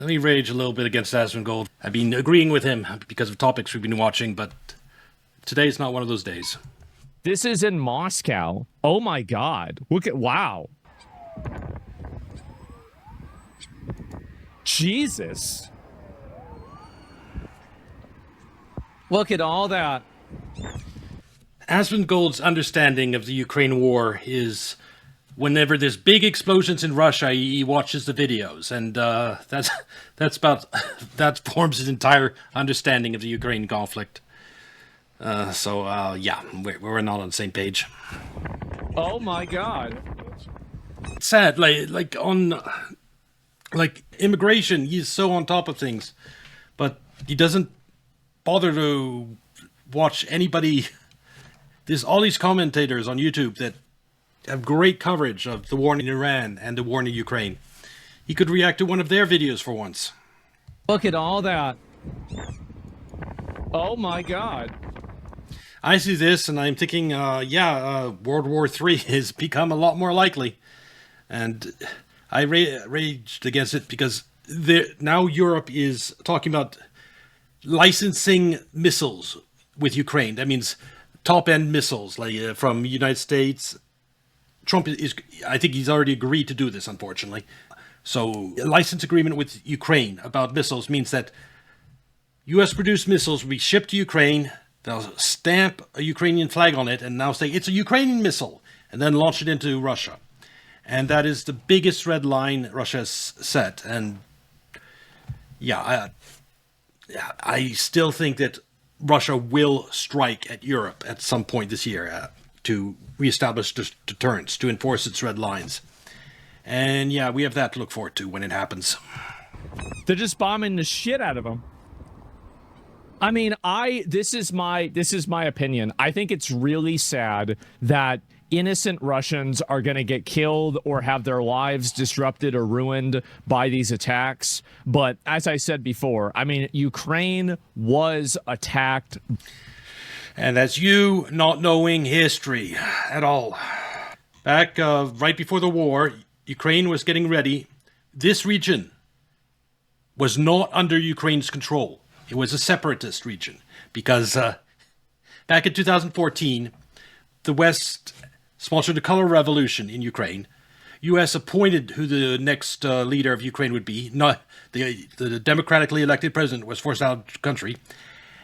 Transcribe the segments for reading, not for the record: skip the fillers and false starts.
Let me rage a little bit against Asmongold. I've been agreeing with him because of topics we've been watching, but today's not one of those days. This is in Moscow. Oh my God. Look at, wow. Jesus. Look at all that. Asmongold's understanding of the Ukraine war is whenever there's big explosions in Russia, he watches the videos, and that forms his entire understanding of the Ukraine conflict. Yeah, we're not on the same page. Oh my God. It's sad, like immigration, he's so on top of things, but he doesn't bother to watch anybody. There's all these commentators on YouTube that have great coverage of the war in Iran and the war in Ukraine. He could react to one of their videos for once. Look at all that. Oh my God. I see this and I'm thinking, World War III has become a lot more likely. And I raged against it because now Europe is talking about licensing missiles with Ukraine. That means top-end missiles like from the United States. Trump I think he's already agreed to do this, unfortunately. So a license agreement with Ukraine about missiles means that U.S.-produced missiles will be shipped to Ukraine. They'll stamp a Ukrainian flag on it and now say it's a Ukrainian missile and then launch it into Russia. And that is the biggest red line Russia has set. And yeah, I still think that Russia will strike at Europe at some point this year to reestablish deterrence, to enforce its red lines. And yeah, we have that to look forward to when it happens. They're just bombing the shit out of them. I mean, this is my opinion. I think it's really sad that innocent Russians are going to get killed or have their lives disrupted or ruined by these attacks. But as I said before, I mean, Ukraine was attacked. And that's you not knowing history at all. Back right before the war, Ukraine was getting ready. This region was not under Ukraine's control. It was a separatist region because back in 2014, the West sponsored a color revolution in Ukraine. U.S. appointed who the next leader of Ukraine would be. Not the democratically elected president was forced out of the country.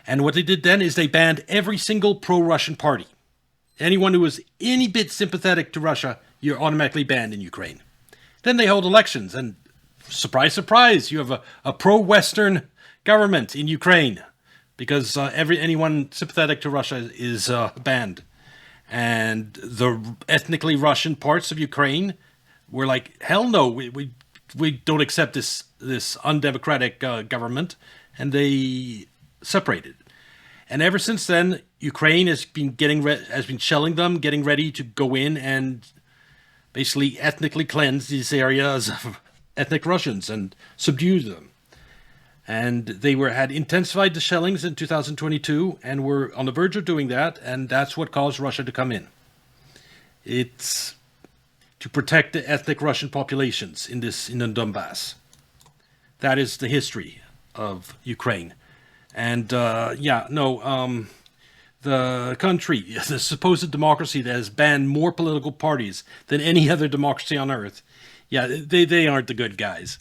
And what they did then is they banned every single pro-Russian party. Anyone who was any bit sympathetic to Russia, you're automatically banned in Ukraine. Then they held elections, and surprise, surprise, you have a pro-Western government in Ukraine because anyone sympathetic to Russia is banned. And the ethnically Russian parts of Ukraine were like, hell no, we don't accept this undemocratic government, and they separated. And ever since then, Ukraine has been shelling them, getting ready to go in and basically ethnically cleanse these areas of ethnic Russians and subdue them. And they had intensified the shellings in 2022 and were on the verge of doing that, and that's what caused Russia to come in. It's to protect the ethnic Russian populations in the Donbass. That is the history of Ukraine. And the country, the supposed democracy that has banned more political parties than any other democracy on earth, they aren't the good guys.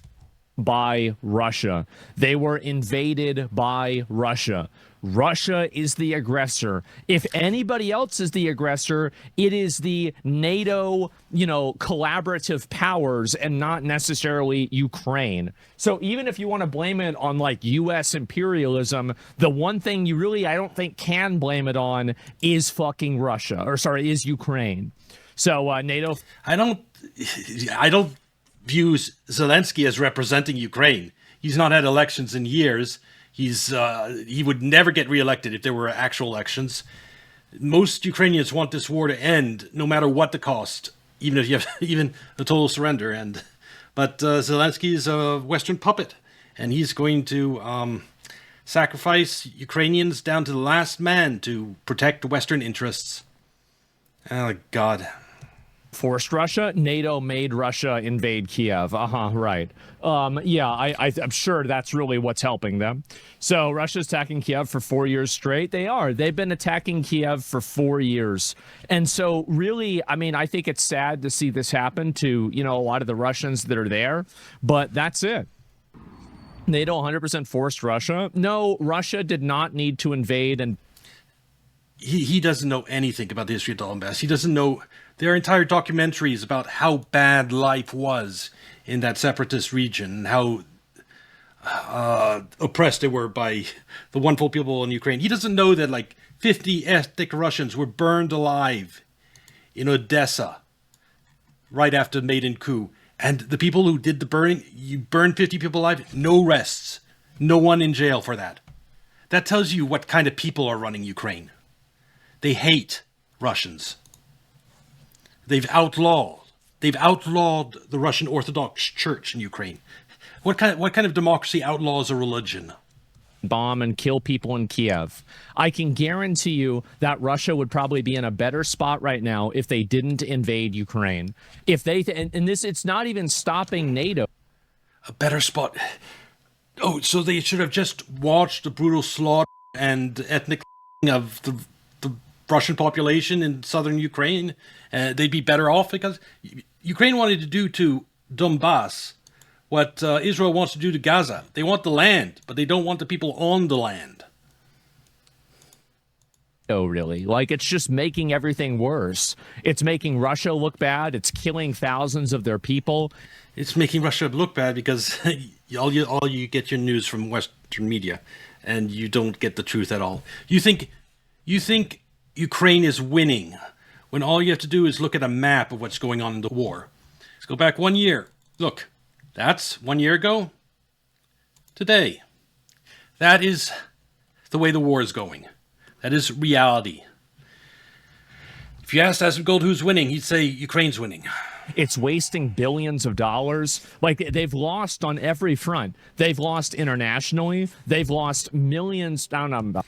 By Russia. They were invaded by Russia. Russia is the aggressor. If anybody else is the aggressor, it is the NATO, collaborative powers and not necessarily Ukraine. So even if you want to blame it on like US imperialism, the one thing you really, I don't think can blame it on is fucking Russia, is Ukraine. So NATO. I don't views Zelensky as representing Ukraine. He's not had elections in years. He would never get reelected if there were actual elections. Most Ukrainians want this war to end, no matter what the cost, even if you have even a total surrender. But Zelensky is a Western puppet, and he's going to sacrifice Ukrainians down to the last man to protect Western interests. Oh God. Forced Russia? NATO made Russia invade Kiev. Right. Yeah, I'm sure that's really what's helping them. So Russia's attacking Kiev for 4 years straight. They are. They've been attacking Kiev for 4 years. And so really, I mean, I think it's sad to see this happen to, a lot of the Russians that are there, but that's it. NATO 100% forced Russia. No, Russia did not need to invade. And he doesn't know anything about the history of Donbass. He doesn't know. There are entire documentaries about how bad life was in that separatist region and how oppressed they were by the wonderful people in Ukraine. He doesn't know that like 50 ethnic Russians were burned alive in Odessa right after the Maidan coup. And the people who did the burning, you burned 50 people alive, no arrests, no one in jail for that. That tells you what kind of people are running Ukraine. They hate Russians. They've outlawed the Russian Orthodox Church in Ukraine. What kind of democracy outlaws a religion? Bomb and kill people in Kiev. I can guarantee you that Russia would probably be in a better spot right now if they didn't invade Ukraine. If they and this, it's not even stopping NATO. A better spot. Oh, so they should have just watched the brutal slaughter and ethnic of the Russian population in southern Ukraine. They'd be better off because Ukraine wanted to do to Donbass what Israel wants to do to Gaza. They want the land, but they don't want the people on the land. Oh, really? Like, it's just making everything worse. It's making Russia look bad. It's killing thousands of their people. It's making Russia look bad because all you get your news from Western media, and you don't get the truth at all. You think Ukraine is winning when all you have to do is look at a map of what's going on in the war. Let's go back 1 year. Look. That's 1 year ago. Today. That is the way the war is going. That is reality. If you asked Asmongold who's winning, he'd say Ukraine's winning. It's wasting billions of dollars. Like, they've lost on every front. They've lost internationally. They've lost millions down.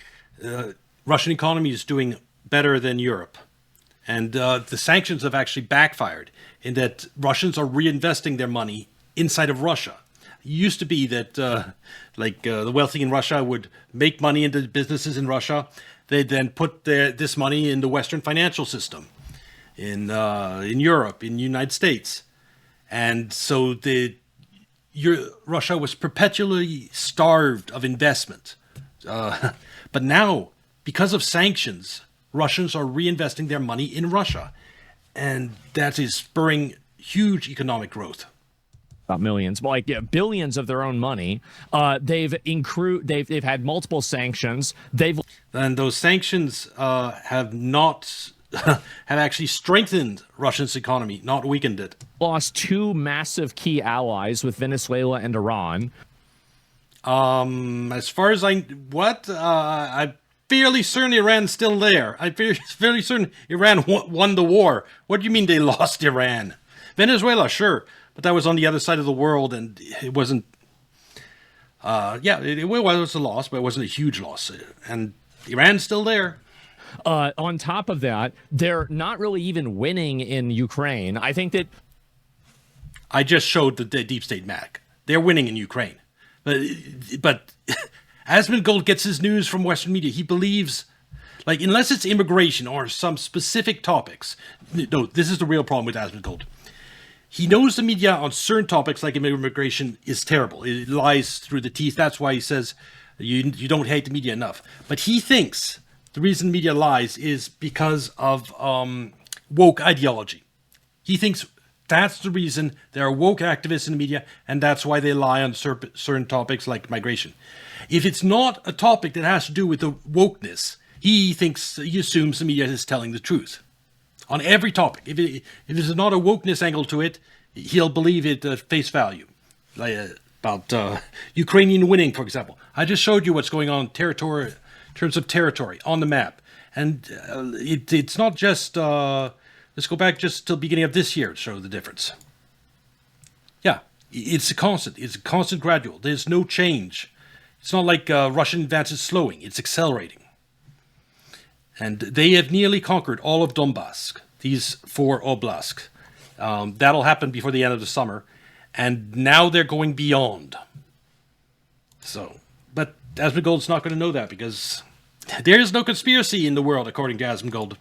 Russian economy is doing better than Europe. And the sanctions have actually backfired in that Russians are reinvesting their money inside of Russia. It used to be that the wealthy in Russia would make money into businesses in Russia. They'd then put this money in the Western financial system, in Europe, in the United States. And so Russia was perpetually starved of investment. But now, because of sanctions, Russians are reinvesting their money in Russia. And that is spurring huge economic growth. About millions, but billions of their own money. They've had multiple sanctions. And those sanctions have not have actually strengthened Russia's economy, not weakened it. Lost two massive key allies with Venezuela and Iran. As far as I'm fairly certain Iran's still there. I'm fairly certain Iran won the war. What do you mean they lost Iran? Venezuela, sure. But that was on the other side of the world, and it wasn't... it was a loss, but it wasn't a huge loss. And Iran's still there. On top of that, they're not really even winning in Ukraine. I think that... I just showed the deep state Mac. They're winning in Ukraine. But Asmongold gets his news from Western media. He believes... unless it's immigration or some specific topics... No, this is the real problem with Asmongold. He knows the media on certain topics like immigration is terrible. It lies through the teeth. That's why he says you don't hate the media enough. But he thinks the reason media lies is because of woke ideology. He thinks that's the reason there are woke activists in the media, and that's why they lie on certain topics like migration. If it's not a topic that has to do with the wokeness, he assumes the media is telling the truth. On every topic. If there's not a wokeness angle to it, he'll believe it at face value. About Ukrainian winning, for example. I just showed you what's going on in terms of territory on the map. And it's not just... let's go back just till the beginning of this year to show the difference. Yeah, it's a constant gradual. There's no change. It's not like Russian advance is slowing. It's accelerating. And they have nearly conquered all of Donbass, these 4 oblasts. That'll happen before the end of the summer. And now they're going beyond. So, but Asmongold's not going to know that because there is no conspiracy in the world, according to Asmongold.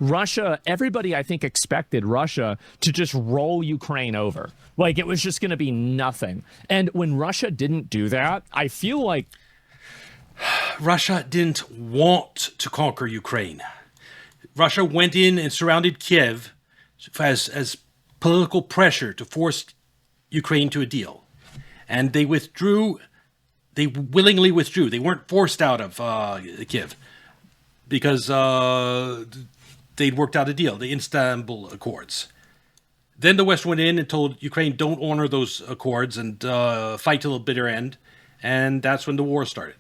Russia, everybody I think expected Russia to just roll Ukraine over. Like it was just going to be nothing. And when Russia didn't do that, I feel like Russia didn't want to conquer Ukraine. Russia went in and surrounded Kiev as political pressure to force Ukraine to a deal. And they withdrew. They willingly withdrew. They weren't forced out of Kiev because they'd worked out a deal, the Istanbul Accords. Then the West went in and told Ukraine, don't honor those accords and fight till the bitter end. And that's when the war started.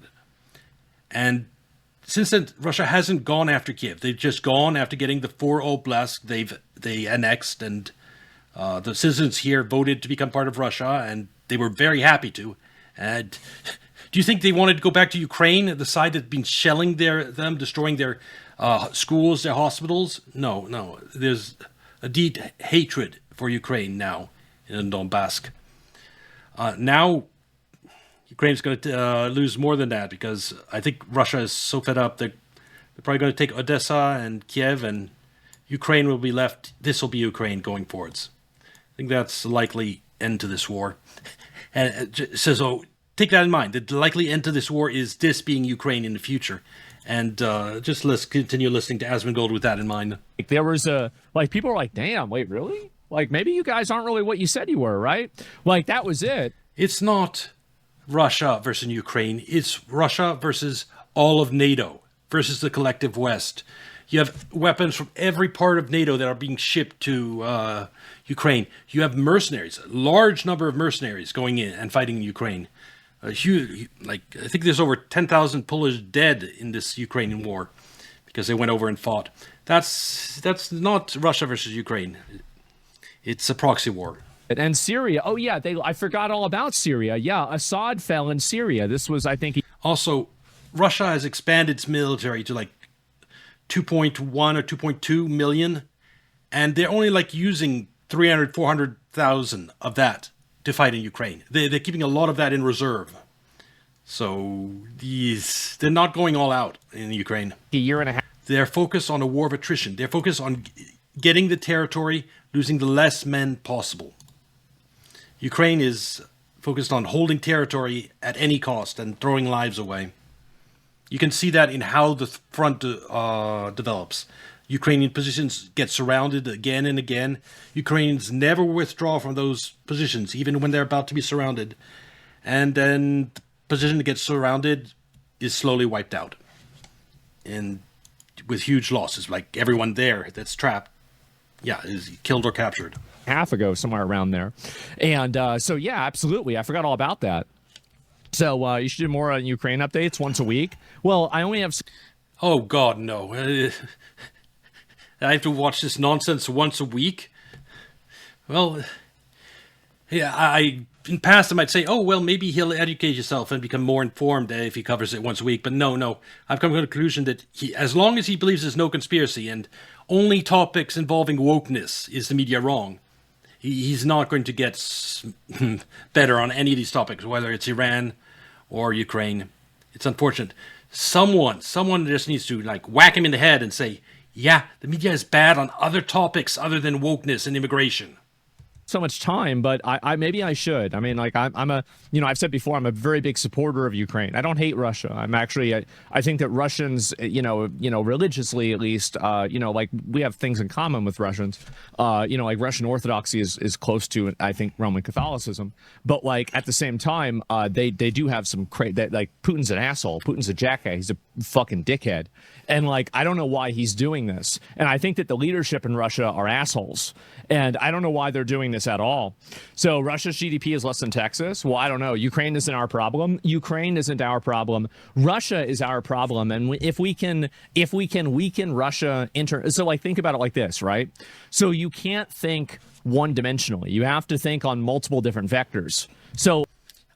And since then, Russia hasn't gone after Kiev. They've just gone after getting the 4 oblasts they annexed, and the citizens here voted to become part of Russia, and they were very happy to. And do you think they wanted to go back to Ukraine, the side that's been shelling them, destroying their schools, their hospitals? No. There's a deep hatred for Ukraine now in Donbass. Now, Ukraine's going to lose more than that because I think Russia is so fed up that they're probably going to take Odessa and Kiev, and Ukraine will be left. This will be Ukraine going forwards. I think that's the likely end to this war. And so take that in mind. The likely end to this war is this being Ukraine in the future. And just let's continue listening to Asmongold with that in mind. there was people were like, damn, wait, really? Like maybe you guys aren't really what you said you were, right? Like that was it. It's not Russia versus Ukraine. It's Russia versus all of NATO versus the collective West. You have weapons from every part of NATO that are being shipped to Ukraine. You have mercenaries, a large number of mercenaries going in and fighting in Ukraine. Huge, I think there's over 10,000 Polish dead in this Ukrainian war because they went over and fought. That's not Russia versus Ukraine. It's a proxy war. And Syria. Oh yeah, I forgot all about Syria. Yeah, Assad fell in Syria. This was, I think. Also, Russia has expanded its military to 2.1 or 2.2 million, and they're only using 300, 400,000 of that to fight in Ukraine. They're keeping a lot of that in reserve. So they're not going all out in Ukraine. A year and a half. They're focused on a war of attrition. They're focused on getting the territory, losing the less men possible. Ukraine is focused on holding territory at any cost and throwing lives away. You can see that in how the front develops. Ukrainian positions get surrounded again and again. Ukrainians never withdraw from those positions, even when they're about to be surrounded. And then the position that gets surrounded is slowly wiped out. And with huge losses, like everyone there that's trapped, is killed or captured. Half ago, somewhere around there. And so, yeah, absolutely. I forgot all about that. So you should do more on Ukraine updates once a week. Well, I only have... Oh, God, no. I have to watch this nonsense once a week? Well, yeah, in past I might say, oh, well, maybe he'll educate himself and become more informed if he covers it once a week. But no. I've come to the conclusion that as long as he believes there's no conspiracy and only topics involving wokeness is the media wrong, he's not going to get better on any of these topics, whether it's Iran or Ukraine. It's unfortunate. Someone just needs to whack him in the head and say, yeah, the media is bad on other topics other than wokeness and immigration. So much time, but I maybe I should. I mean, I'm a, I've said before, I'm a very big supporter of Ukraine. I don't hate Russia. I'm actually, I think that Russians, religiously at least, we have things in common with Russians. Russian Orthodoxy is close to, I think, Roman Catholicism. But at the same time, they do have some Putin's an asshole. Putin's a jackass. He's a fucking dickhead. And I don't know why he's doing this. And I think that the leadership in Russia are assholes. And I don't know why they're doing this at all. So Russia's GDP is less than Texas. Well, I don't know. Ukraine isn't our problem. Ukraine isn't our problem. Russia is our problem. And if we can weaken Russia, think about it like this, right? So you can't think one-dimensionally. You have to think on multiple different vectors. So.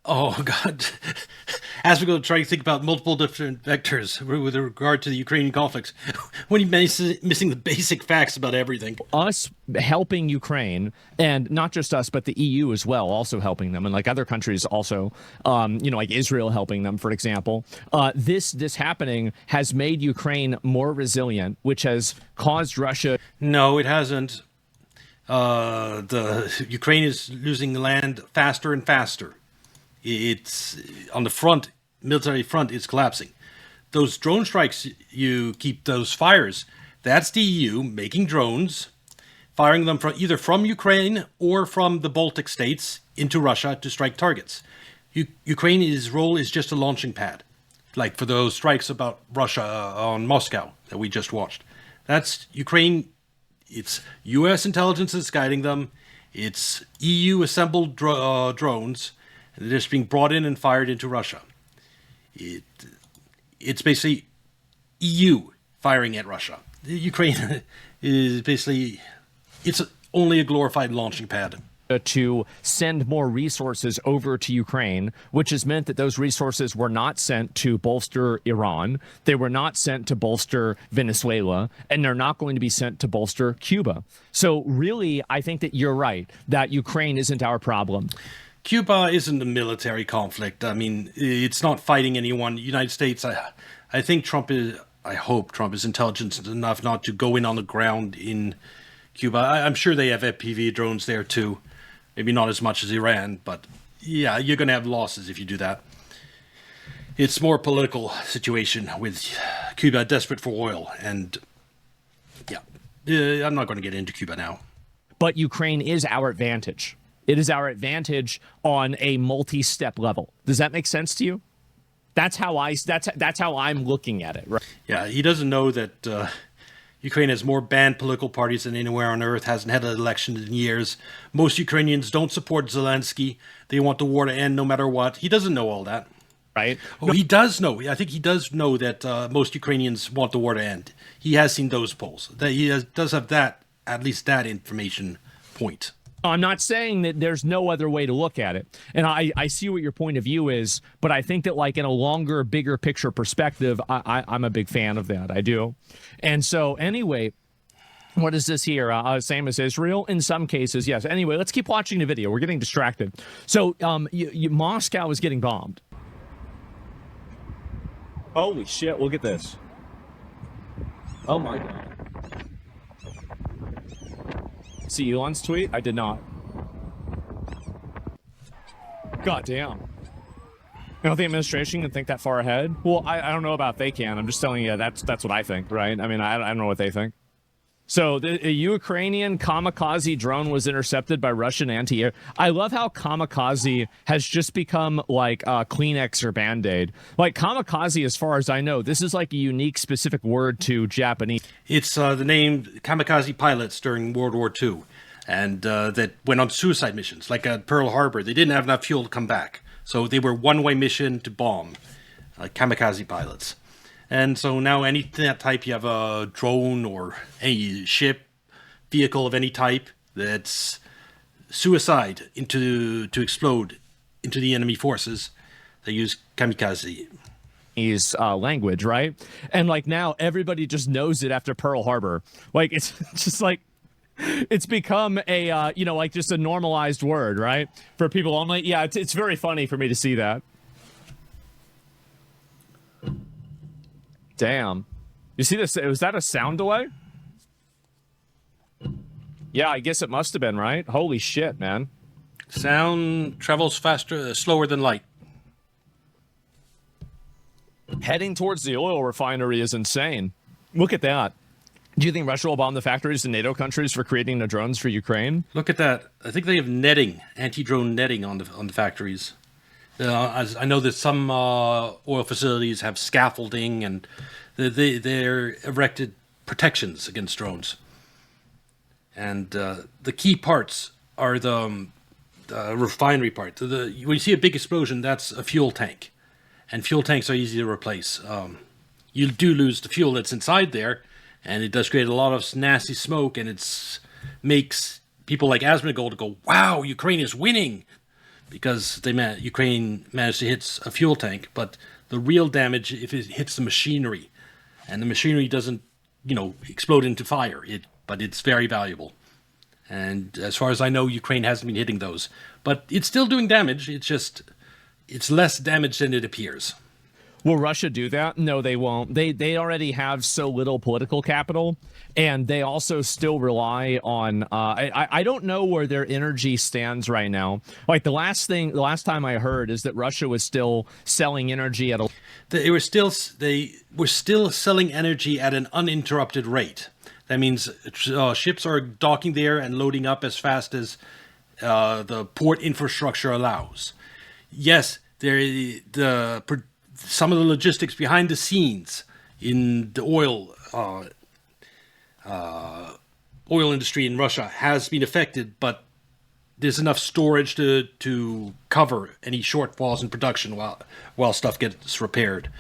Oh, God. as we go try to think about multiple different vectors with regard to the Ukrainian conflicts, when you missing the basic facts about everything. Us helping Ukraine, and not just us, but the EU as well, also helping them, and like other countries also, like Israel helping them, for example. This happening has made Ukraine more resilient, which has caused Russia. No, it hasn't. The Ukraine is losing land faster and faster. It's on the front, military front, it's collapsing. Those drone strikes, you keep those fires. That's the EU making drones, firing them from either from Ukraine or from the Baltic states into Russia to strike targets. Ukraine's role is just a launching pad, like for those strikes about Russia on Moscow that we just watched. That's Ukraine. It's U.S. intelligence that's guiding them. It's EU assembled drones. And they're just being brought in and fired into Russia. It's basically EU firing at Russia. Ukraine is basically, it's only a glorified launching pad. To send more resources over to Ukraine, which has meant that those resources were not sent to bolster Iran, they were not sent to bolster Venezuela, and they're not going to be sent to bolster Cuba. So really, I think that you're right, that Ukraine isn't our problem. Cuba isn't a military conflict. I mean, it's not fighting anyone. United States, I think I hope Trump is intelligent enough not to go in on the ground in Cuba. I'm sure they have FPV drones there too. Maybe not as much as Iran, but yeah, you're going to have losses if you do that. It's more political situation with Cuba desperate for oil. And yeah, I'm not going to get into Cuba now. But Ukraine is our advantage. It is our advantage on a multi-step level. Does that make sense to you? That's how I'm looking at it. Right? Yeah, he doesn't know that Ukraine has more banned political parties than anywhere on earth, hasn't had an election in years. Most Ukrainians don't support Zelensky. They want the war to end no matter what. He doesn't know all that. Right? Oh, he does know. I think he does know that most Ukrainians want the war to end. He has seen those polls. That does have that, at least that information point. I'm not saying that there's no other way to look at it. And I see what your point of view is, but I think that like in a longer, bigger picture perspective, I'm a big fan of that. I do. And so anyway, what is this here? Same as Israel? In some cases, yes. Anyway, let's keep watching the video. We're getting distracted. So Moscow is getting bombed. Holy shit, look at this. Oh my God. See Elon's tweet? I did not. God damn. You don't think the administration can think that far ahead? Well, I don't know about if they can. I'm just telling you that's what I think, right? I mean, I don't know what they think. So a Ukrainian kamikaze drone was intercepted by Russian anti-air. I love how kamikaze has just become like Kleenex or Band-Aid. Like kamikaze, as far as I know, this is like a unique specific word to Japanese. It's the name kamikaze pilots during World War II, and that went on suicide missions, like at Pearl Harbor. They didn't have enough fuel to come back, so they were one-way mission to bomb, kamikaze pilots. And so now any type, you have a drone or any ship, vehicle of any type that's suicide to explode into the enemy forces, they use kamikaze. Language, right? And like now everybody just knows it after Pearl Harbor. Like it's just like it's become a like just a normalized word, right? For people. I'm like, yeah, it's very funny for me to see that. Damn. You see this? Was that a sound delay? Yeah, I guess it must have been, right? Holy shit, man. Sound travels slower than light. Heading towards the oil refinery is insane. Look at that. Do you think Russia will bomb the factories in NATO countries for creating the drones for Ukraine? Look at that. I think they have netting, anti-drone netting on the factories. As I know that some oil facilities have scaffolding, and they're erected protections against drones. And the key parts are the refinery part. When you see a big explosion, that's a fuel tank. And fuel tanks are easy to replace. You do lose the fuel that's inside there, and it does create a lot of nasty smoke, and it makes people like Asmongold go, wow, Ukraine is winning. because Ukraine managed to hit a fuel tank, but the real damage if it hits the machinery, and the machinery doesn't, explode into fire. But it's very valuable. And as far as I know, Ukraine hasn't been hitting those, but it's still doing damage. It's less damage than it appears. Will Russia do that? No, they won't. They already have so little political capital, and they also still rely on. I don't know where their energy stands right now. Like the last time I heard is that Russia was still selling energy at a. They were still selling energy at an uninterrupted rate. That means ships are docking there and loading up as fast as the port infrastructure allows. Yes, some of the logistics behind the scenes in the oil industry in Russia has been affected, but there's enough storage to cover any shortfalls in production while stuff gets repaired,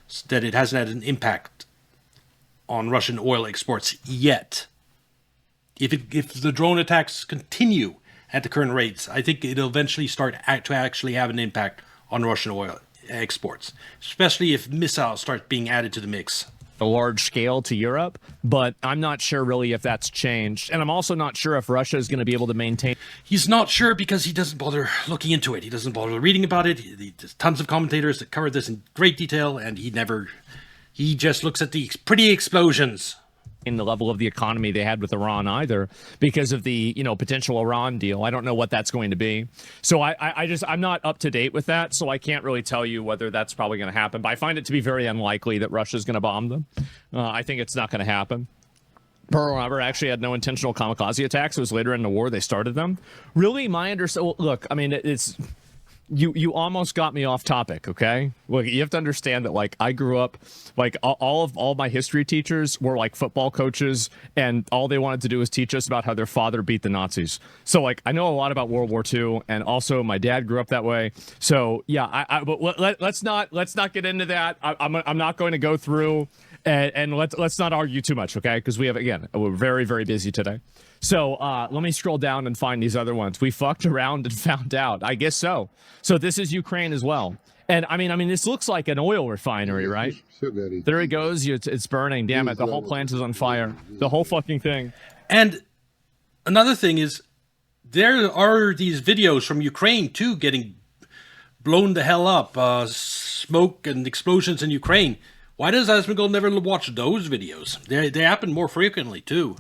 so that it hasn't had an impact on Russian oil exports yet. If the drone attacks continue at the current rates, I think it'll eventually start to actually have an impact on Russian oil exports, especially if missiles start being added to the mix. A large scale to Europe, but I'm not sure really if that's changed. And I'm also not sure if Russia is going to be able to maintain. He's not sure because he doesn't bother looking into it. He doesn't bother reading about it. There's tons of commentators that cover this in great detail, and he just looks at the pretty explosions. In the level of the economy they had with Iran either, because of the potential Iran deal. I don't know what that's going to be. So I'm not up to date with that, so I can't really tell you whether that's probably going to happen. But I find it to be very unlikely that Russia's going to bomb them. I think it's not going to happen. Pearl Harbor actually had no intentional kamikaze attacks. It was later in the war they started them. Really, my understanding. Look, I mean, it's. You almost got me off topic, okay? Look, you have to understand that, like, I grew up, like, all my history teachers were, like, football coaches, and all they wanted to do was teach us about how their father beat the Nazis. So, like, I know a lot about World War II, and also my dad grew up that way. So, yeah, but let's not get into that. I'm not going to go through, and let's not argue too much, okay? Because we're very, very busy today. So let me scroll down and find these other ones. We fucked around and found out. I guess so. So this is Ukraine as well. And I mean, this looks like an oil refinery, right? There it goes. It's burning. Damn it. The whole plant is on fire. The whole fucking thing. And another thing is, there are these videos from Ukraine, too, getting blown the hell up. Smoke and explosions in Ukraine. Why does Asmongold never watch those videos? They happen more frequently, too.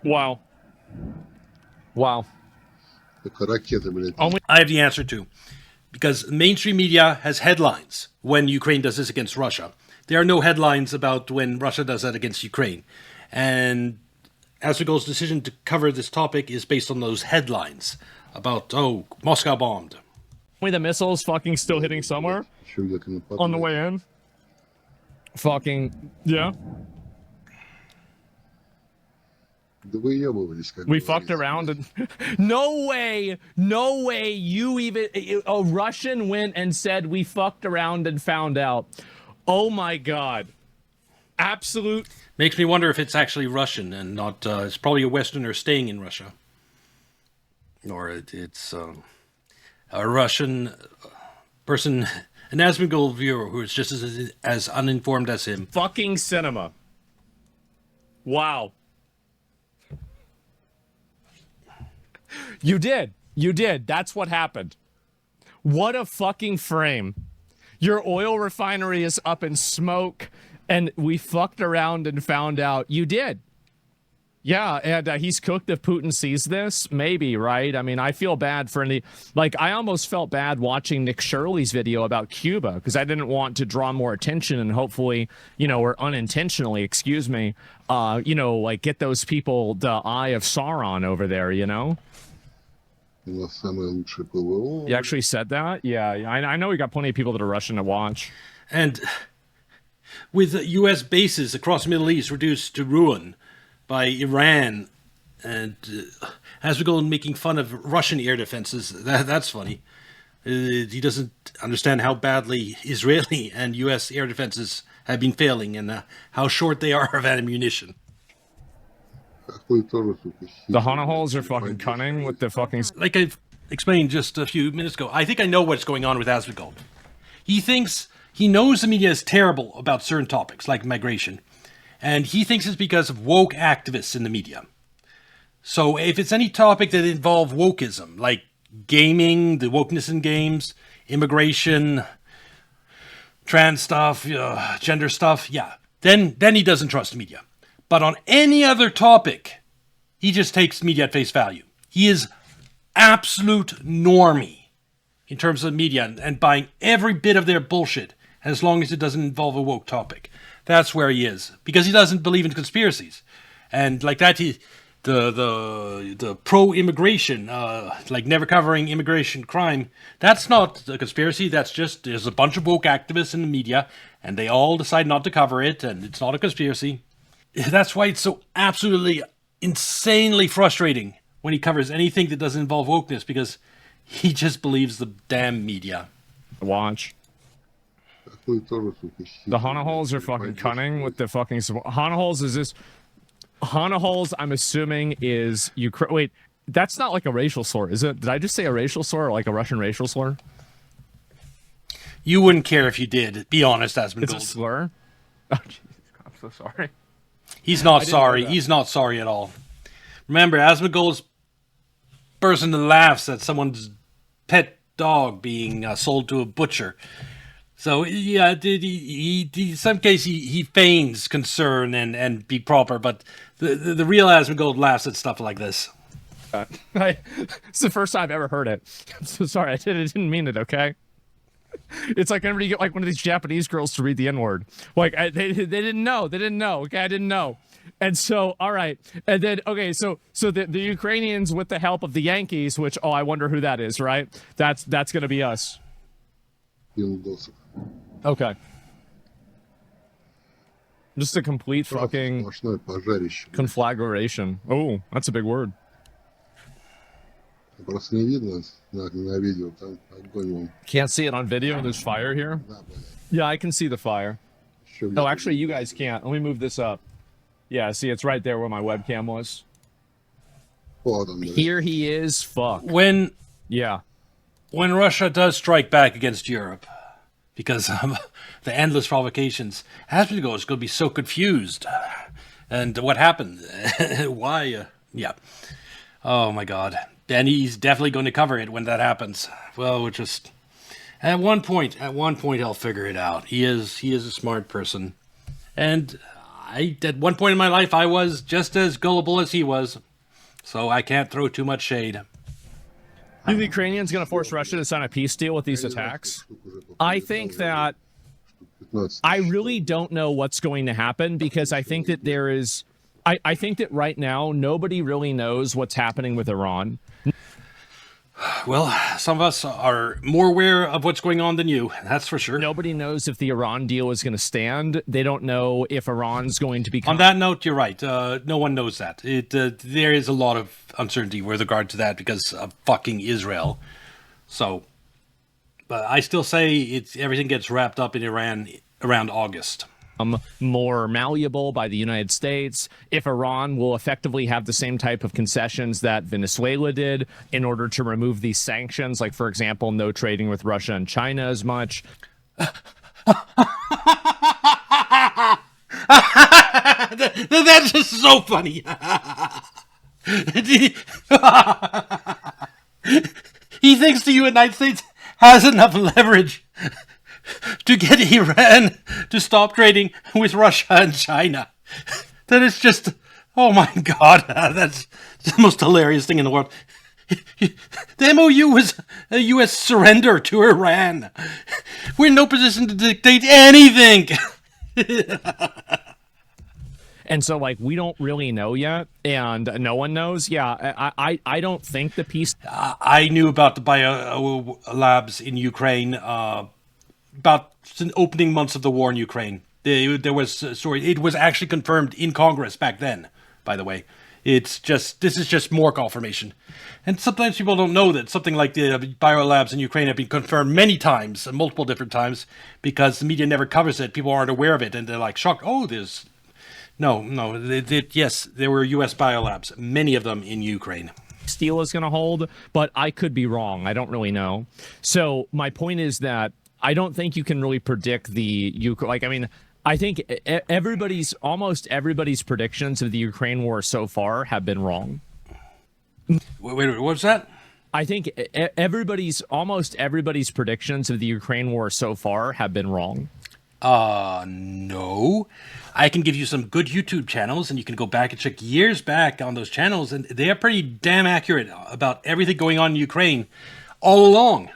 Wow. I have the answer too. Because mainstream media has headlines when Ukraine does this against Russia. There are no headlines about when Russia does that against Ukraine. And Asmongold's decision to cover this topic is based on those headlines about, Moscow bombed. The missiles fucking still hitting somewhere on the way in. Fucking, yeah. We fucked around and no way a Russian went and said we fucked around and found out. Oh my god. Absolute. Makes me wonder if it's actually Russian and not it's probably a Westerner staying in Russia, or it's a Russian person, an Asmongold viewer who is just as uninformed as him. Fucking cinema. Wow. You did. That's what happened. What a fucking frame. Your oil refinery is up in smoke, and we fucked around and found out. You did. Yeah, and he's cooked if Putin sees this. Maybe, right? I mean, I feel bad for I almost felt bad watching Nick Shirley's video about Cuba, because I didn't want to draw more attention and hopefully, or unintentionally, excuse me, get those people the eye of Sauron over there, You actually said that? Yeah, I know we got plenty of people that are rushing to watch. And with U.S. bases across the Middle East reduced to ruin by Iran, and Asmongold making fun of Russian air defenses, that's funny. He doesn't understand how badly Israeli and U.S. air defenses have been failing and how short they are of ammunition. The Hana holes are fucking cunning with the fucking... Like explained just a few minutes ago, I think I know what's going on with Asmongold. He knows the media is terrible about certain topics like migration, and he thinks it's because of woke activists in the media. So if it's any topic that involves wokeism, like gaming, the wokeness in games, immigration, trans stuff, gender stuff, yeah, then he doesn't trust the media. But on any other topic, he just takes media at face value. He is absolute normie in terms of media and buying every bit of their bullshit as long as it doesn't involve a woke topic. That's where he is, because he doesn't believe in conspiracies. And like that, the pro-immigration, like never covering immigration crime, that's not a conspiracy. That's just, there's a bunch of woke activists in the media, and they all decide not to cover it, and it's not a conspiracy. That's why it's so absolutely insanely frustrating when he covers anything that doesn't involve wokeness, because he just believes the damn media. Watch. The Hanaholes are fucking cunning with the fucking... Hanaholes is this... Hanaholes, I'm assuming, is Ukraine. Wait, that's not like a racial slur, is it? Did I just say a racial slur, or like a Russian racial slur? You wouldn't care if you did. Be honest, Asmongold. It's a slur? Oh, Jesus, I'm so sorry. He's not sorry. He's not sorry at all. Remember, Asmongold's person that laughs at someone's pet dog being sold to a butcher. So, yeah, in some case he feigns concern and be proper, but the real Asmongold laughs at stuff like this. It's the first time I've ever heard it. I'm so sorry. I didn't mean it, okay? It's like whenever you get like one of these Japanese girls to read the N-word. Like, they didn't know. They didn't know, okay? I didn't know. And so, all right. And then, okay, so the Ukrainians with the help of the Yankees, which, oh, I wonder who that is, right? That's going to be us. Okay. Just a complete fucking conflagration. Oh, that's a big word. Can't see it on video. There's fire here. Yeah, I can see the fire. No, actually, you guys can't. Let me move this up. Yeah, see, it's right there where my webcam was. Here he is. Fuck. When Russia does strike back against Europe, because of the endless provocations, Asmongold is going to be so confused. And what happened? Why? Yeah. Oh my God. And he's definitely going to cover it when that happens. Well, we're just at one point I'll figure it out. He is a smart person, and at one point in my life I was just as gullible as he was, so I can't throw too much shade. Are the Ukrainians going to force Russia to sign a peace deal with these attacks? I think that I really don't know what's going to happen, because I think that there is. I think that right now nobody really knows what's happening with Iran. Well, some of us are more aware of what's going on than you, that's for sure. Nobody knows if the Iran deal is going to stand. They don't know if Iran's going to become... On that note, you're right. No one knows that. There is a lot of uncertainty with regard to that because of fucking Israel. So, but I still say everything gets wrapped up in Iran around August. More malleable by the United States, if Iran will effectively have the same type of concessions that Venezuela did in order to remove these sanctions, like, for example, no trading with Russia and China as much. That's just so funny. He thinks the United States has enough leverage to get Iran to stop trading with Russia and China. That is just, oh my God, that's the most hilarious thing in the world. The MOU was a U.S. surrender to Iran. We're in no position to dictate anything. And so, like, we don't really know yet, and no one knows. Yeah, I don't think the peace... I knew about the bio labs in Ukraine about the opening months of the war in Ukraine. There was a story. It was actually confirmed in Congress back then, by the way. This is just more confirmation. And sometimes people don't know that something like the biolabs in Ukraine have been confirmed many times, multiple different times, because the media never covers it. People aren't aware of it, and they're like shocked. Oh, yes, there were U.S. biolabs, many of them in Ukraine. steel is going to hold, but I could be wrong. I don't really know. So my point is that I don't think you can really predict I think almost everybody's predictions of the Ukraine war so far have been wrong. Wait, what was that? I think almost everybody's predictions of the Ukraine war so far have been wrong. No. I can give you some good YouTube channels, and you can go back and check years back on those channels, and they are pretty damn accurate about everything going on in Ukraine all along.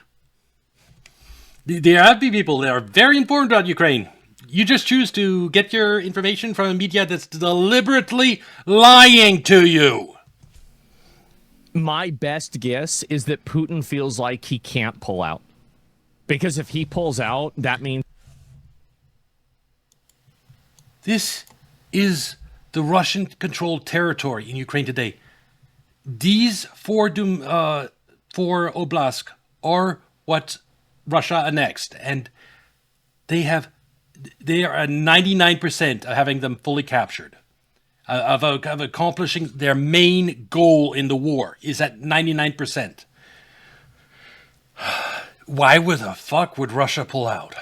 There have been people that are very informed about Ukraine. You just choose to get your information from a media that's deliberately lying to you. My best guess is that Putin feels like he can't pull out. Because if he pulls out, that means... This is the Russian-controlled territory in Ukraine today. These four oblasts are what Russia annexed, and they are at 99% of having them fully captured. Of accomplishing their main goal in the war is at 99%. Why the fuck would Russia pull out?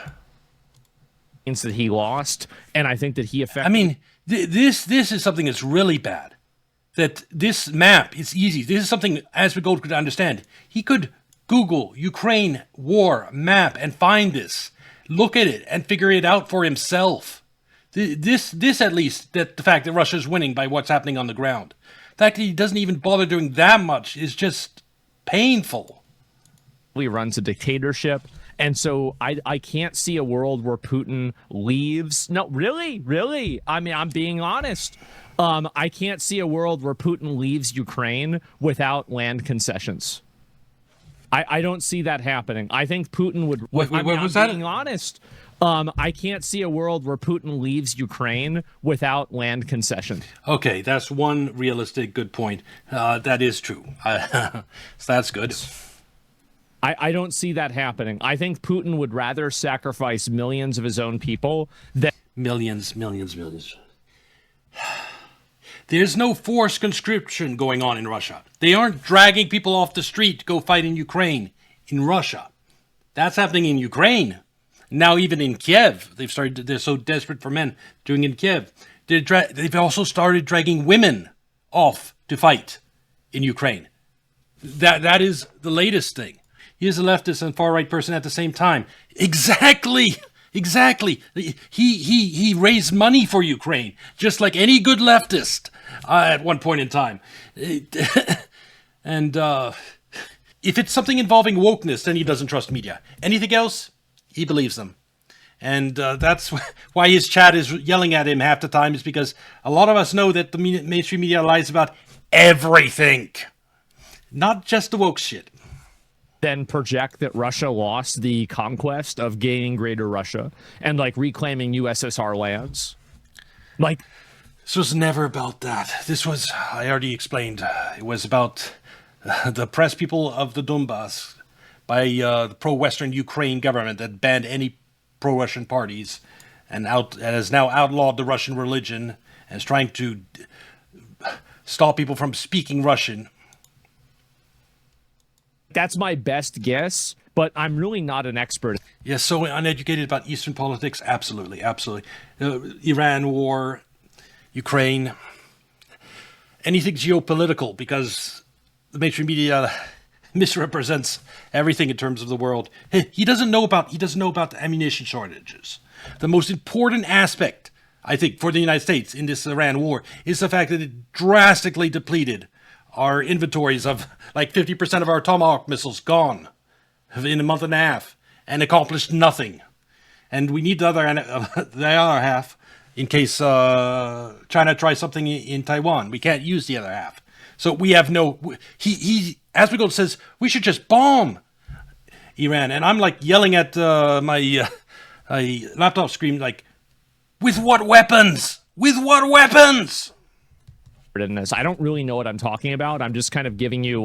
That he lost, and I think that he affected... I mean, this is something that's really bad. That this map is easy. This is something Asmongold could understand. He could Google Ukraine war map and find this, look at it, and figure it out for himself. This at least, that the fact that Russia's winning by what's happening on the ground. The fact that he doesn't even bother doing that much is just painful. He runs a dictatorship. And so I can't see a world where Putin leaves. No, really. I mean, I'm being honest. I can't see a world where Putin leaves Ukraine without land concessions. I don't see that happening. I think Putin would... What was that? I'm being honest. I can't see a world where Putin leaves Ukraine without land concessions. Okay, that's one realistic good point. That is true. So that's good. I don't see that happening. I think Putin would rather sacrifice millions of his own people than... Millions. There's no forced conscription going on in Russia. They aren't dragging people off the street to go fight in Ukraine, in Russia. That's happening in Ukraine. Now even in Kiev, they're so desperate for men doing in Kiev. They've also started dragging women off to fight in Ukraine. That is the latest thing. He is a leftist and far-right person at the same time. Exactly. He raised money for Ukraine, just like any good leftist at one point in time. And if it's something involving wokeness, then he doesn't trust media. Anything else, he believes them. And that's why his chat is yelling at him half the time, is because a lot of us know that the mainstream media lies about everything, not just the woke shit. Then project that Russia lost the conquest of gaining Greater Russia and reclaiming USSR lands. This was never about that. This was, I already explained, it was about the oppressed people of the Donbass by the pro-Western Ukraine government that banned any pro-Russian parties and has now outlawed the Russian religion and is trying to stop people from speaking Russian. That's my best guess, but I'm really not an expert. Yes, so uneducated about Eastern politics? Absolutely. Iran war, Ukraine, anything geopolitical, because the mainstream media misrepresents everything in terms of the world. He doesn't know about the ammunition shortages. The most important aspect, I think, for the United States in this Iran war is the fact that it drastically depleted our inventories of 50% of our Tomahawk missiles gone in a month and a half and accomplished nothing. And we need the other half in case China tries something in Taiwan. We can't use the other half. So we have no... He Asmongold says we should just bomb Iran. And I'm yelling at my laptop screen with what weapons? With what weapons? In this, I don't really know what I'm talking about. I'm just kind of giving you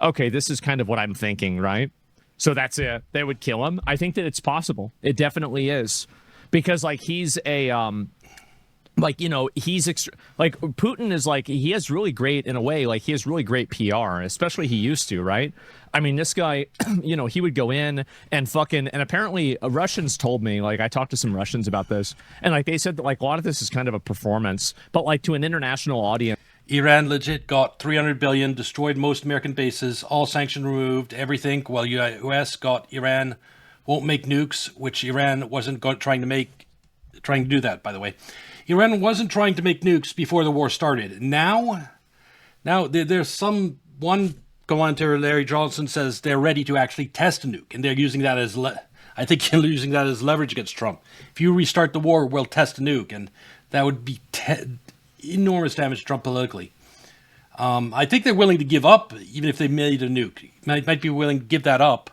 okay, this is kind of what I'm thinking, right? So that's it. They would kill him. I think that it's possible. It definitely is, because he's a like, you know, like Putin is like, he has really great, in a way, like he has really great PR, especially he used to, right? I mean, this guy, you know, he would go in and fucking, and apparently Russians told me, like, I talked to some Russians about this, and like they said that like a lot of this is kind of a performance, but like to an international audience. Iran legit got 300 billion, destroyed most American bases, all sanction removed, everything, while US got Iran won't make nukes, which Iran wasn't trying to do that, by the way. Iran wasn't trying to make nukes before the war started. Now there's one commentator, Larry Johnson, says they're ready to actually test a nuke, and they're using that as I think they're using that as leverage against Trump. If you restart the war, we'll test a nuke, and that would be enormous damage to Trump politically. I think they're willing to give up, even if they made a nuke. Might be willing to give that up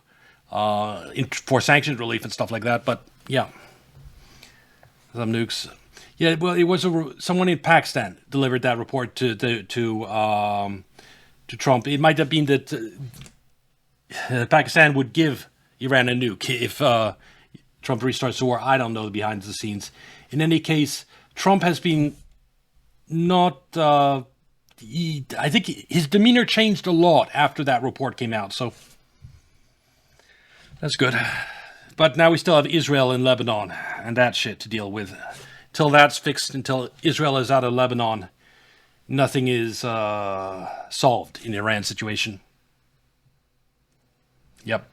for sanctions relief and stuff like that. But yeah, some nukes. Yeah, well, it was someone in Pakistan delivered that report to Trump. It might have been that Pakistan would give Iran a nuke if Trump restarts the war. I don't know the behind the scenes. In any case, Trump has been not. I think his demeanor changed a lot after that report came out. So that's good. But now we still have Israel and Lebanon and that shit to deal with. Until that's fixed, until Israel is out of Lebanon, nothing is solved in the Iran situation. Yep.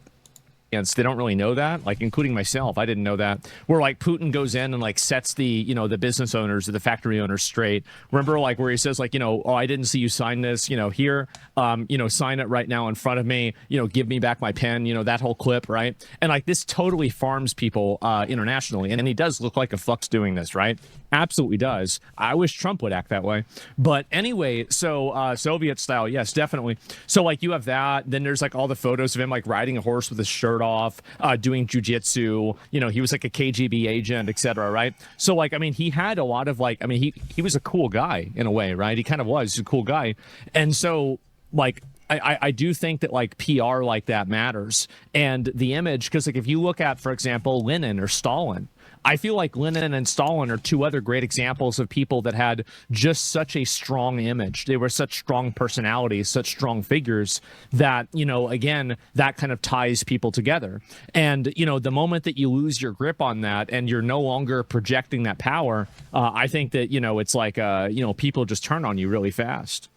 They don't really know that, like including myself. I didn't know that. Where like Putin goes in and like sets the, you know, the business owners or the factory owners straight. Remember, like where he says like, you know, oh, I didn't see you sign this, you know, here, you know, sign it right now in front of me, you know, give me back my pen, you know, that whole clip, right? And like this totally farms people internationally, and he does look like a fuck's doing this, right? Absolutely does. I wish Trump would act that way. But anyway, so Soviet style, yes, definitely. So like you have that. Then there's like all the photos of him like riding a horse with his shirt off, doing jujitsu. You know, he was like a KGB agent, etc. Right? So like, I mean, he had a lot of like, I mean, he was a cool guy in a way, right? He kind of was a cool guy, and so like. I do think that like PR like that matters, and the image, because like if you look at, for example, Lenin or Stalin, I feel like Lenin and Stalin are two other great examples of people that had just such a strong image. They were such strong personalities, such strong figures that, you know, again, that kind of ties people together. And, you know, the moment that you lose your grip on that and you're no longer projecting that power, I think that, you know, it's like, you know, people just turn on you really fast.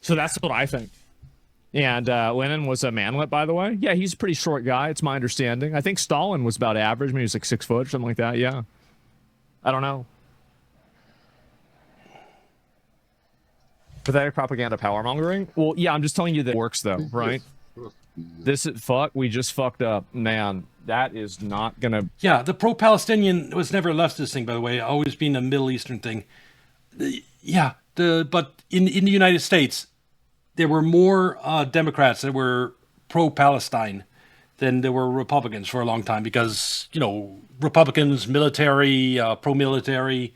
So that's what I think. And Lenin was a manlet, by the way. Yeah, he's a pretty short guy. It's my understanding. I think Stalin was about average. Maybe he was like 6 foot, something like that. Yeah. I don't know. Pathetic propaganda power mongering? Well, yeah, I'm just telling you that it works, though, right? This is we just fucked up. Man, that is not going to... Yeah, the pro-Palestinian was never a leftist thing, by the way. Always been a Middle Eastern thing. Yeah, but in the United States... there were more Democrats that were pro-Palestine than there were Republicans for a long time because, you know, Republicans, military, pro-military,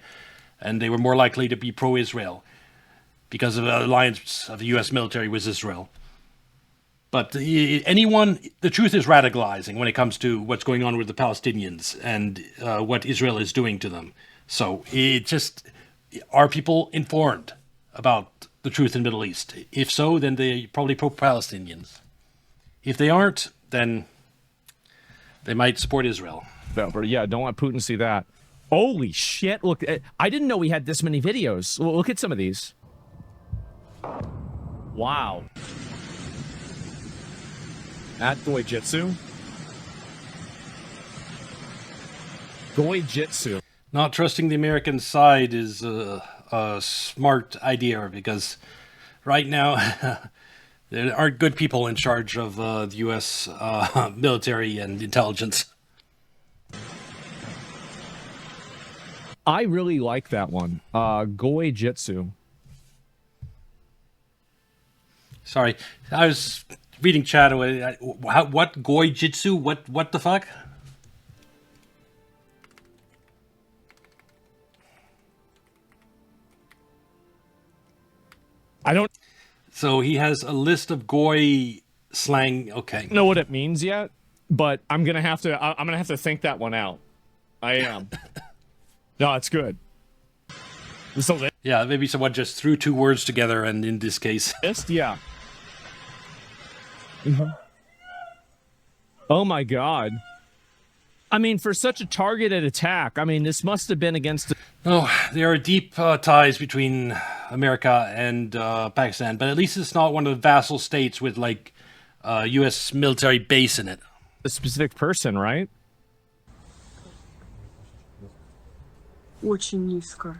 and they were more likely to be pro-Israel because of the alliance of the U.S. military with Israel. But the truth is radicalizing when it comes to what's going on with the Palestinians and what Israel is doing to them. So are people informed about the truth in the Middle East? If so, then they probably pro-Palestinians. If they aren't, then they might support Israel. No, but yeah, don't let Putin see that. Holy shit! Look, I didn't know we had this many videos. Look at some of these. Wow. At Goijitsu. Goijitsu. Not trusting the American side is a smart idea because right now there aren't good people in charge of the U.S. Military and intelligence. I really like that one. Goijitsu. Sorry, I was reading chat. What Goijitsu? What the fuck? I don't So he has a list of Goy slang. Okay. know what it means yet, but I'm gonna have to think that one out. I am. No, it's good. So Yeah, maybe someone just threw two words together, and in this case, yeah. Oh my God. I mean, for such a targeted attack, I mean, this must have been against. no, there are deep ties between America and Pakistan, but at least it's not one of the vassal states with like U.S. military base in it. A specific person, right? Очень низко.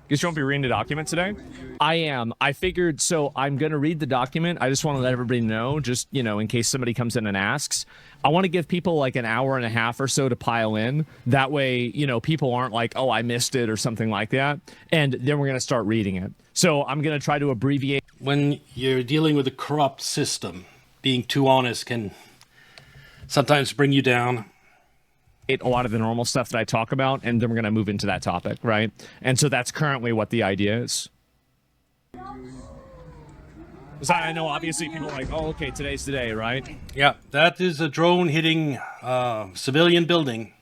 Guess you won't be reading the document today? I am. I figured, so I'm going to read the document. I just want to let everybody know, just, you know, in case somebody comes in and asks. I want to give people like an hour and a half or so to pile in. That way, you know, people aren't like, oh, I missed it or something like that. And then we're going to start reading it. So I'm going to try to abbreviate. When you're dealing with a corrupt system, being too honest can sometimes bring you down. A lot of the normal stuff that I talk about, and then we're going to move into that topic, right? And so that's currently what the idea is. So I know obviously people are like, oh, okay, today's the day, right? Yeah, that is a drone hitting civilian building.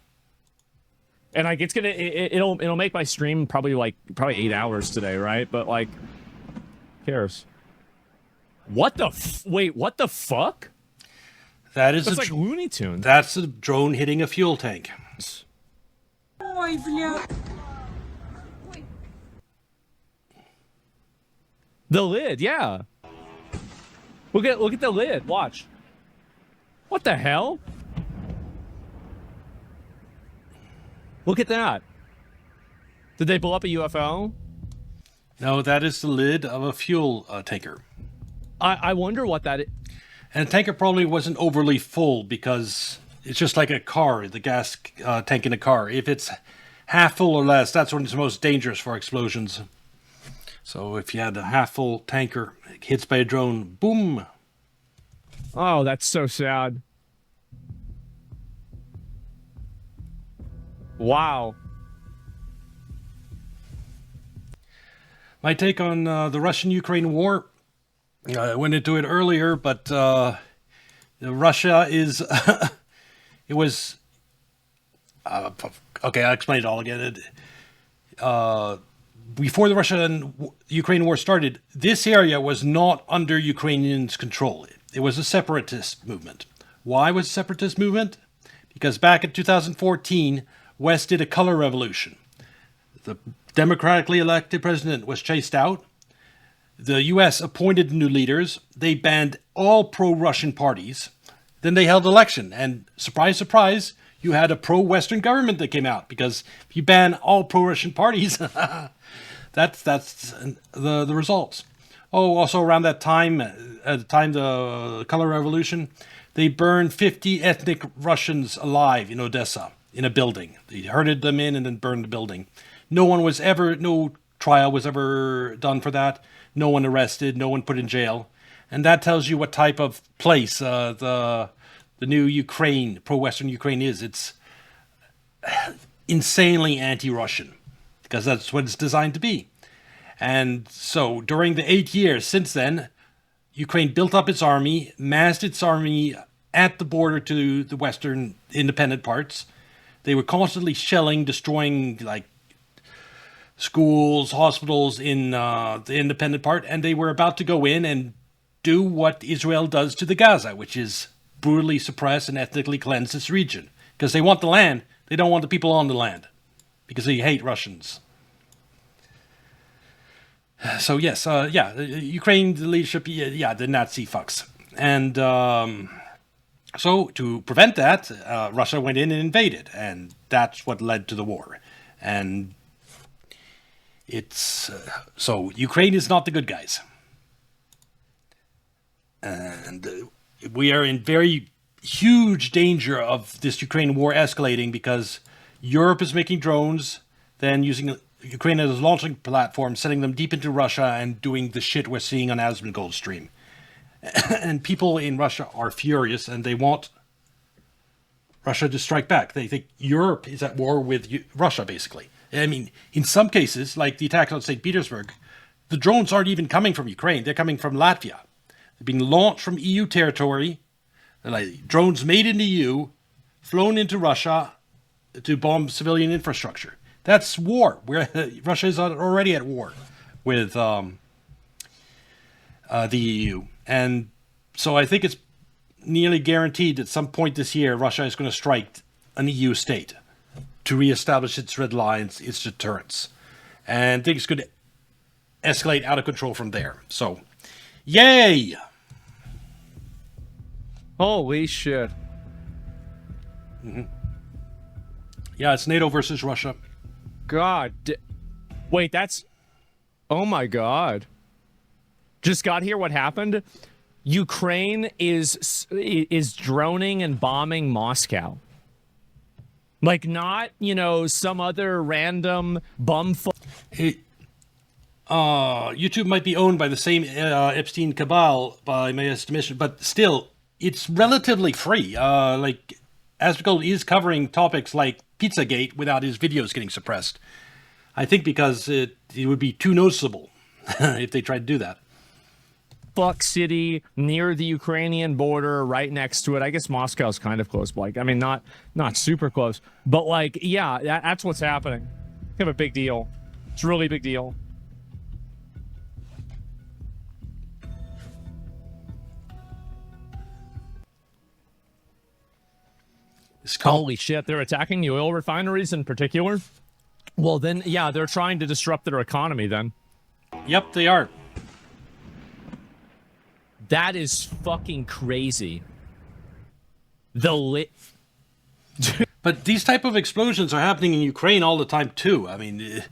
And like it's gonna, it'll make my stream probably 8 hours today, right? But like, who cares? What the wait? What the fuck? That is That's like Looney Tunes. That's a drone hitting a fuel tank. Ой, бля. The lid, yeah. Look at the lid. Watch. What the hell? Look at that. Did they blow up a UFO? No, that is the lid of a fuel tanker. I wonder what that is. And the tanker probably wasn't overly full because it's just like a car, the gas tank in a car. If it's half full or less, that's when it's most dangerous for explosions. So if you had a half full tanker hits by a drone, boom. Oh, that's so sad. Wow. My take on the Russian-Ukraine war, I went into it earlier, but Russia is, it was, okay, I'll explain it all again. Before the Russia-Ukraine war started, this area was not under Ukrainians' control. It was a separatist movement. Why was it a separatist movement? Because back in 2014, West did a color revolution. The democratically elected president was chased out. The U.S. appointed new leaders. They banned all pro-Russian parties. Then they held election. And surprise, surprise, you had a pro-Western government that came out. Because if you ban all pro-Russian parties, that's the results. Oh, also around that time, at the time the color revolution, they burned 50 ethnic Russians alive in Odessa in a building. They herded them in and then burned the building. No trial was ever done for that. No one arrested, no one put in jail. And that tells you what type of place the new Ukraine, pro-Western Ukraine is. It's insanely anti-Russian because that's what it's designed to be. And so during the 8 years since then, Ukraine built up its army, massed its army at the border to the Western independent parts. They were constantly shelling, destroying like schools, hospitals in the independent part, and they were about to go in and do what Israel does to the Gaza, which is brutally suppress and ethnically cleanse this region. Because they want the land, they don't want the people on the land. Because they hate Russians. So yes, Ukraine, the leadership, the Nazi fucks. And so to prevent that, Russia went in and invaded, and that's what led to the war. And it's so Ukraine is not the good guys, and we are in very huge danger of this Ukraine war escalating because Europe is making drones, then using Ukraine as a launching platform, sending them deep into Russia and doing the shit we're seeing on Asmongold stream. And people in Russia are furious and they want Russia to strike back. They think Europe is at war with Russia, basically. I mean, in some cases, like the attack on St. Petersburg, the drones aren't even coming from Ukraine. They're coming from Latvia. They're being launched from EU territory. They're like drones made in the EU, flown into Russia to bomb civilian infrastructure. That's war. Russia is already at war with the EU, and so I think it's nearly guaranteed at some point this year Russia is going to strike an EU state to reestablish its red lines, its deterrence, and things could escalate out of control from there. So, yay! Holy shit. Yeah, it's NATO versus Russia. Wait, that's... Oh my god. Just got here, what happened? Ukraine is droning and bombing Moscow. Like, not, you know, some other random bumfuck. YouTube might be owned by the same Epstein cabal, by my estimation, but still, it's relatively free. Like, Asmongold is covering topics like Pizzagate without his videos getting suppressed. I think because it would be too noticeable if they tried to do that. Fuck city near the Ukrainian border, right next to it. I guess Moscow's kind of close, like, I mean, not super close, but like, yeah, that's what's happening. Kind of a big deal. It's a really big deal. Holy shit, they're attacking the oil refineries in particular? Well, then, yeah, they're trying to disrupt their economy then. Yep, they are. That is fucking crazy. But these type of explosions are happening in Ukraine all the time too. I mean,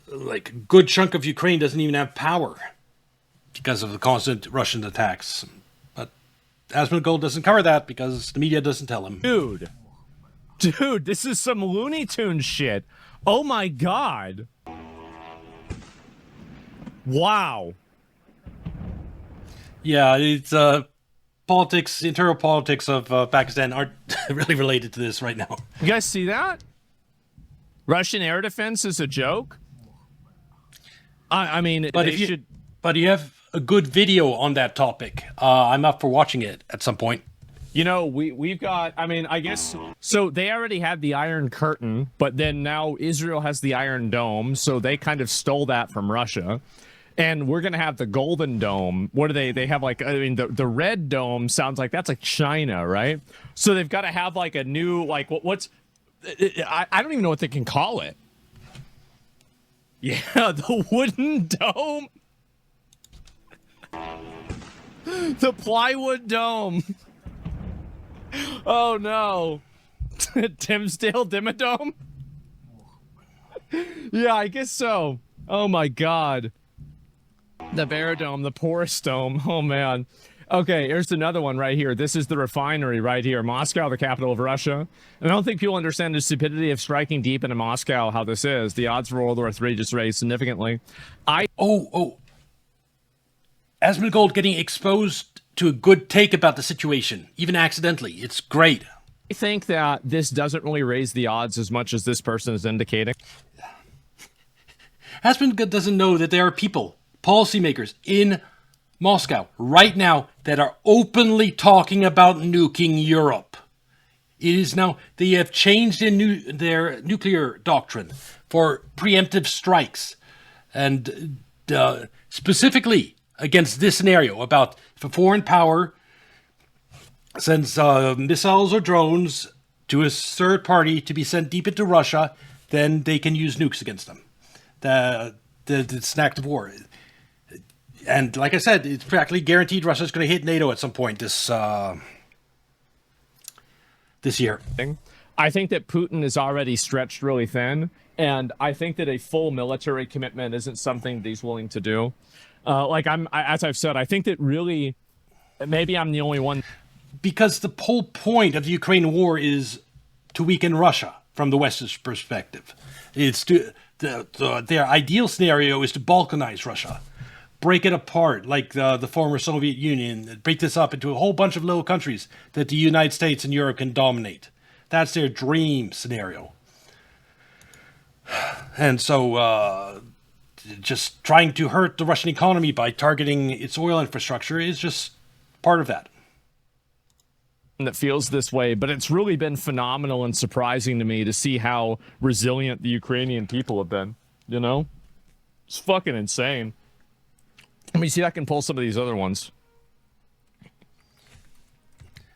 like, a good chunk of Ukraine doesn't even have power because of the constant Russian attacks. But Asmongold doesn't cover that because the media doesn't tell him. Dude, this is some Looney Tunes shit. Oh my god. Wow. Yeah, it's politics, internal politics of Pakistan aren't really related to this right now. You guys see that? Russian air defense is a joke? I mean, but But you have a good video on that topic. I'm up for watching it at some point. You know, we've got, I mean, I guess, so they already had the Iron Curtain, but then now Israel has the Iron Dome, so they kind of stole that from Russia. And we're going to have the Golden Dome. What do they have, like, I mean, the Red Dome sounds like that's like China, right? So they've got to have like a new, like, what's, I don't even know what they can call it. Yeah, the Wooden Dome. The Plywood Dome. Oh no. Timsdale Dimmadome? Yeah, I guess so. Oh my god. The Bear Dome, the Porous Dome. Oh man. Okay, here's another one right here. This is the refinery right here. Moscow, the capital of Russia. And I don't think people understand the stupidity of striking deep into Moscow, how this is. The odds for World War III just raised significantly. Asmongold getting exposed to a good take about the situation, even accidentally. It's great. I think that this doesn't really raise the odds as much as this person is indicating. Asmongold doesn't know that there are people, policymakers in Moscow right now that are openly talking about nuking Europe. It is now, they have changed their nuclear doctrine for preemptive strikes. And specifically against this scenario about if a foreign power sends missiles or drones to a third party to be sent deep into Russia, then they can use nukes against them. It's an act of war. And like I said, it's practically guaranteed Russia's going to hit NATO at some point this year. I think that Putin is already stretched really thin, and I think that a full military commitment isn't something that he's willing to do. As I've said, I think that really, maybe I'm the only one. Because the whole point of the Ukraine war is to weaken Russia from the West's perspective. It's their ideal scenario is to balkanize Russia, break it apart like the former Soviet Union, break this up into a whole bunch of little countries that the United States and Europe can dominate. That's their dream scenario. And so just trying to hurt the Russian economy by targeting its oil infrastructure is just part of that. that feels this way, but it's really been phenomenal and surprising to me to see how resilient the Ukrainian people have been. You know, it's fucking insane. Let me see if I can pull some of these other ones.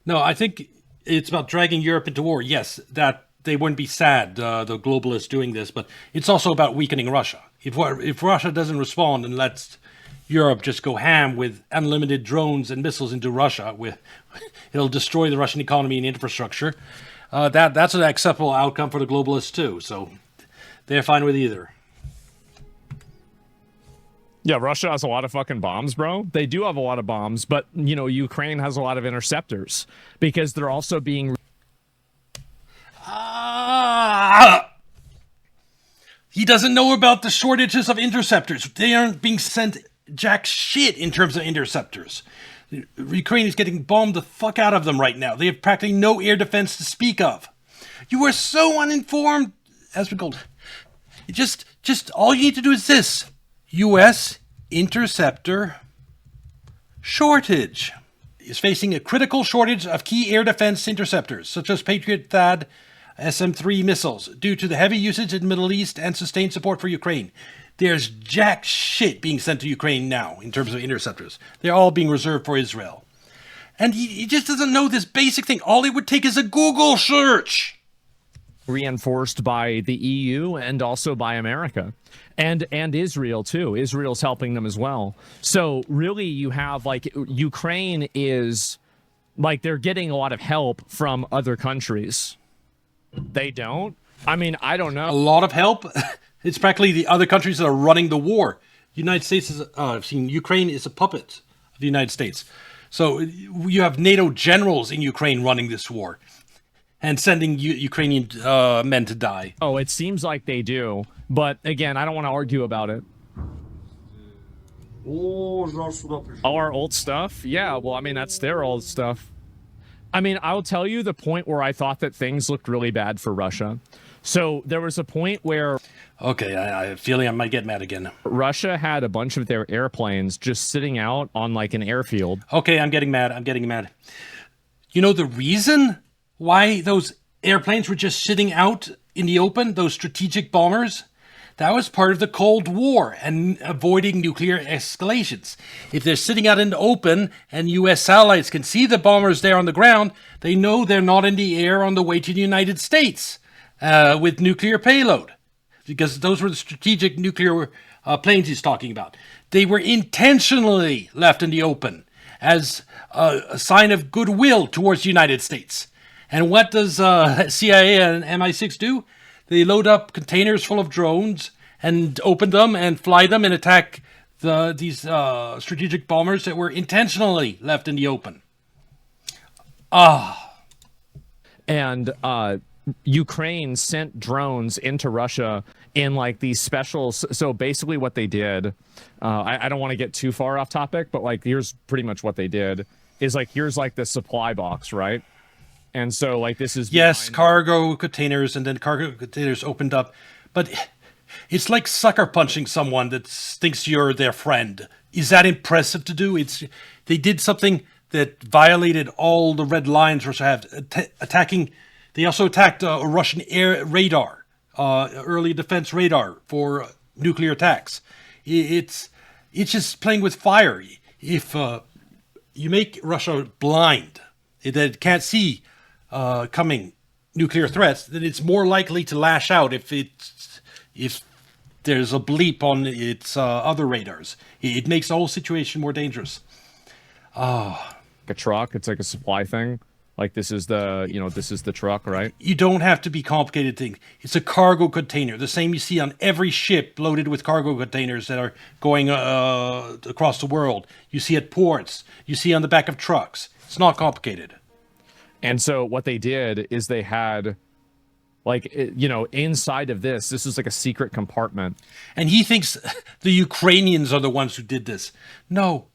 No, I think it's about dragging Europe into war. Yes, that they wouldn't be sad, the globalists doing this, but it's also about weakening Russia. If Russia doesn't respond and lets Europe just go ham with unlimited drones and missiles into Russia, it'll destroy the Russian economy and infrastructure. That's an acceptable outcome for the globalists too. So they're fine with either. Yeah, Russia has a lot of fucking bombs, bro. They do have a lot of bombs, but, you know, Ukraine has a lot of interceptors because they're also being... He doesn't know about the shortages of interceptors. They aren't being sent jack shit in terms of interceptors. Ukraine is getting bombed the fuck out of them right now. They have practically no air defense to speak of. You are so uninformed, Asmongold. Just all you need to do is this. U.S. interceptor shortage is facing a critical shortage of key air defense interceptors, such as Patriot THAAD SM-3 missiles, due to the heavy usage in the Middle East and sustained support for Ukraine. There's jack shit being sent to Ukraine now in terms of interceptors. They're all being reserved for Israel. And he just doesn't know this basic thing. All it would take is a Google search. Reinforced by the EU and also by America and Israel too. Israel's helping them as well. So really you have like Ukraine is like they're getting a lot of help from other countries. They don't? I mean, I don't know. A lot of help? It's practically the other countries that are running the war. United States is Ukraine is a puppet of the United States. So you have NATO generals in Ukraine running this war and sending Ukrainian men to die. Oh, it seems like they do. But again, I don't want to argue about it. Our old stuff? Yeah, well, I mean, that's their old stuff. I mean, I'll tell you the point where I thought that things looked really bad for Russia. So there was a point where... Okay, I have a feeling I might get mad again. Russia had a bunch of their airplanes just sitting out on like an airfield. Okay, I'm getting mad. You know the reason why those airplanes were just sitting out in the open, those strategic bombers? That was part of the Cold War and avoiding nuclear escalations. If they're sitting out in the open and U.S. satellites can see the bombers there on the ground, they know they're not in the air on the way to the United States with nuclear payload. Because those were the strategic nuclear planes he's talking about. They were intentionally left in the open as a sign of goodwill towards the United States. And what does CIA and MI6 do? They load up containers full of drones and open them and fly them and attack these strategic bombers that were intentionally left in the open. And Ukraine sent drones into Russia in like these specials. So basically what they did, I don't want to get too far off topic, but like here's pretty much what they did is like, here's like the supply box, right? And so like this is... Yes, cargo containers, and then cargo containers opened up. But it's like sucker punching someone that thinks you're their friend. Is that impressive to do? They did something that violated all the red lines Russia have, attacking... They also attacked a Russian air radar, early defense radar for nuclear attacks. It's just playing with fire. If you make Russia blind, that it can't see coming nuclear threats, then it's more likely to lash out if there's a bleep on its other radars. It makes the whole situation more dangerous. A truck, it's like a supply thing. Like this is the truck, right? You don't have to be complicated things. It's a cargo container, the same you see on every ship loaded with cargo containers that are going across the world. You see at ports. You see on the back of trucks. It's not complicated. And so what they did is they had, like, inside of this is like a secret compartment. And he thinks the Ukrainians are the ones who did this. No,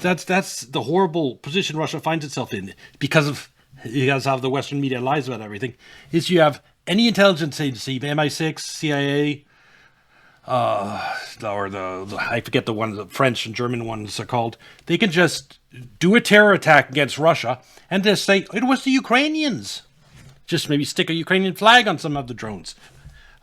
that's the horrible position Russia finds itself in because of... You guys have the Western media lies about everything. Is you have any intelligence agency, MI6, CIA, or the I forget the ones, the French and German ones are called. They can just do a terror attack against Russia and just say it was the Ukrainians. Just maybe stick a Ukrainian flag on some of the drones.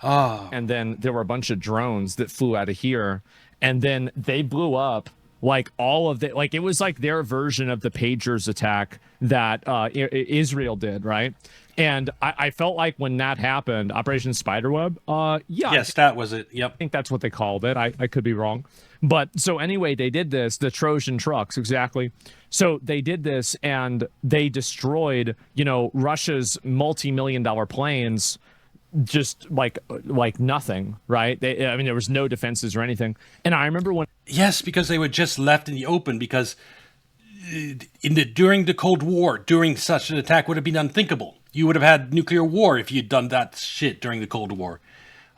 And then there were a bunch of drones that flew out of here, and then they blew up like all of the, like it was like their version of the pagers attack that Israel did, right? And I felt like when that happened, Operation Spiderweb, yeah, Yes, that was it. Yep. I think that's what they called it. I could be wrong. But so anyway, they did this, the Trojan trucks, exactly. So they did this and they destroyed, Russia's multi-million-dollar planes just like nothing, right? I mean, there was no defenses or anything. And I remember when Yes, because they were just left in the open because during the Cold War, doing such an attack would have been unthinkable. You would have had nuclear war if you'd done that shit during the Cold War.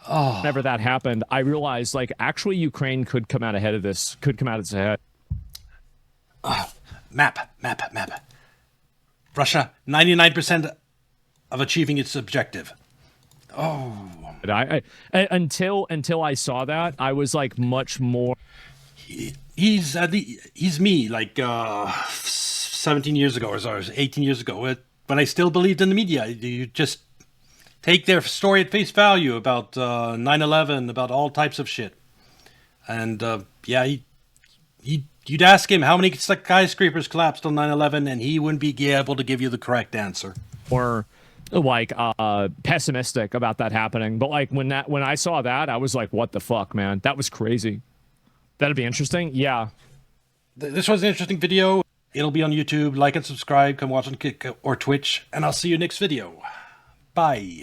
whenever that happened, I realized like actually Ukraine could come out ahead of this, could come out its ahead. Map. Russia, 99% of achieving its objective. But until I saw that, I was like much more. He's me, like 17 years ago or so, 18 years ago, when I still believed in the media. You just take their story at face value about 9/11, about all types of shit. And yeah, you'd ask him how many skyscrapers collapsed on 9/11, and he wouldn't be able to give you the correct answer. More like pessimistic about that happening. But like when I saw that, I was like, what the fuck, man? That was crazy. That'd be interesting. Yeah. This was an interesting video. It'll be on YouTube. Like and subscribe. Come watch on Kick or Twitch. And I'll see you next video. Bye.